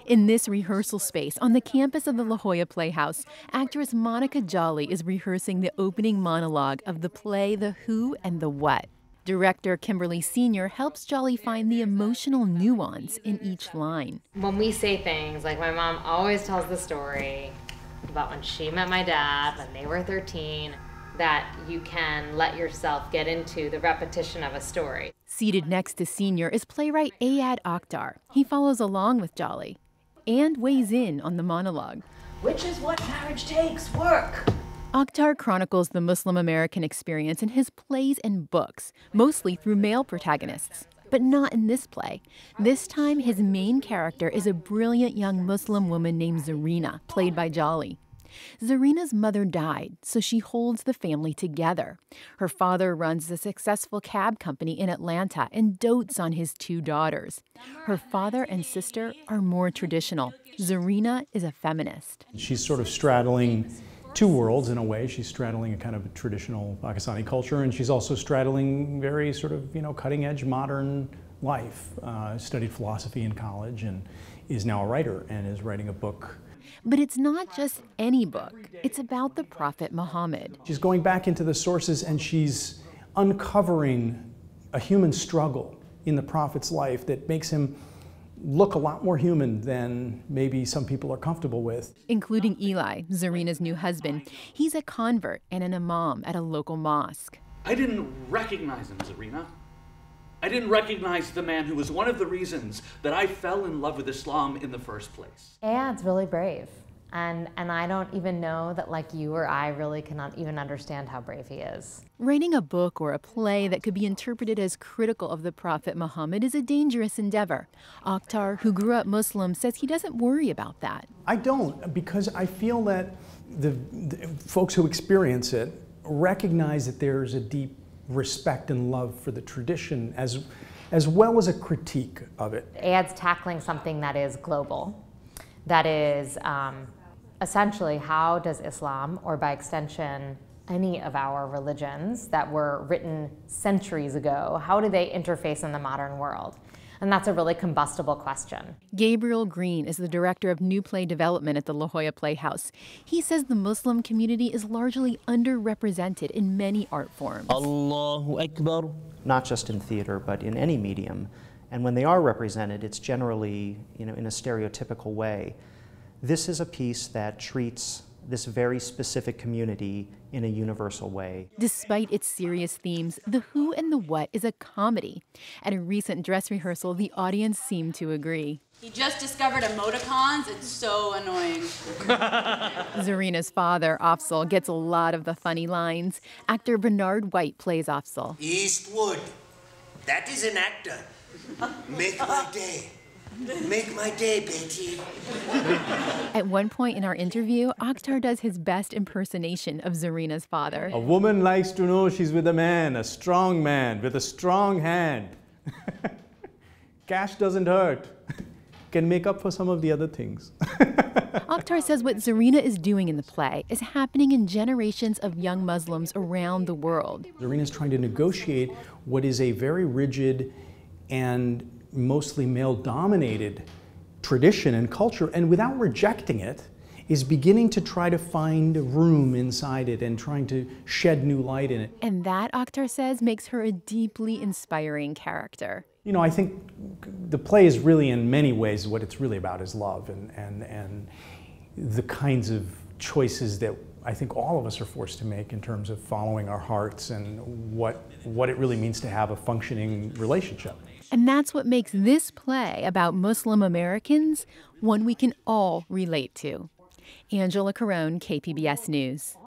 In this rehearsal space on the campus of the La Jolla Playhouse, actress Monica Jolly is rehearsing the opening monologue of the play The Who and the What. Director Kimberly Sr. helps Jolly find the emotional nuance in each line. When we say things, like my mom always tells the story about when she met my dad when they were 13, that you can let yourself get into the repetition of a story. Seated next to Senior is playwright Ayad Akhtar. He follows along with Jolly and weighs in on the monologue. Which is what marriage takes, work. Akhtar chronicles the Muslim American experience in his plays and books, mostly through male protagonists. But not in this play. This time, his main character is a brilliant young Muslim woman named Zarina, played by Jolly. Zarina's mother died, so she holds the family together. Her father runs a successful cab company in Atlanta and dotes on his two daughters. Her father and sister are more traditional. Zarina is a feminist. She's sort of straddling two worlds in a way. She's straddling a kind of a traditional Pakistani culture, and she's also straddling very sort of, cutting-edge modern life. Studied philosophy in college and is now a writer and is writing a book. But it's not just any book. It's about the Prophet Muhammad. She's going back into the sources and she's uncovering a human struggle in the Prophet's life that makes him look a lot more human than maybe some people are comfortable with. Including Eli, Zarina's new husband. He's a convert and an imam at a local mosque. I didn't recognize him, Zarina. I didn't recognize the man who was one of the reasons that I fell in love with Islam in the first place. Ayad's really brave. And I don't even know that like you or I really cannot even understand how brave he is. Writing a book or a play that could be interpreted as critical of the Prophet Muhammad is a dangerous endeavor. Akhtar, who grew up Muslim, says he doesn't worry about that. I don't, because I feel that the folks who experience it recognize that there's a deep respect and love for the tradition as well as a critique of it. Ayad's tackling something that is global, that is essentially how does Islam, or by extension any of our religions that were written centuries ago, how do they interface in the modern world? And that's a really combustible question. Gabriel Green is the director of new play development at the La Jolla Playhouse. He says the Muslim community is largely underrepresented in many art forms. Allahu Akbar. Not just in theater, but in any medium. And when they are represented, it's generally, in a stereotypical way. This is a piece that treats this very specific community in a universal way. Despite its serious themes, The Who and the What is a comedy. At a recent dress rehearsal, the audience seemed to agree. He just discovered emoticons. It's so annoying. Zarina's father, Afzal, gets a lot of the funny lines. Actor Bernard White plays Afzal. Eastwood, that is an actor. Make my day. Make my day, Betty. At one point in our interview, Akhtar does his best impersonation of Zarina's father. A woman likes to know she's with a man, a strong man, with a strong hand. Cash doesn't hurt. Can make up for some of the other things. Akhtar says what Zarina is doing in the play is happening in generations of young Muslims around the world. Zarina's trying to negotiate what is a very rigid and mostly male-dominated tradition and culture, and without rejecting it, is beginning to try to find room inside it and trying to shed new light in it. And that, Akhtar says, makes her a deeply inspiring character. I think the play is really, in many ways, what it's really about is love and the kinds of choices that I think all of us are forced to make in terms of following our hearts and what it really means to have a functioning relationship. And that's what makes this play about Muslim Americans one we can all relate to. Angela Carone, KPBS News.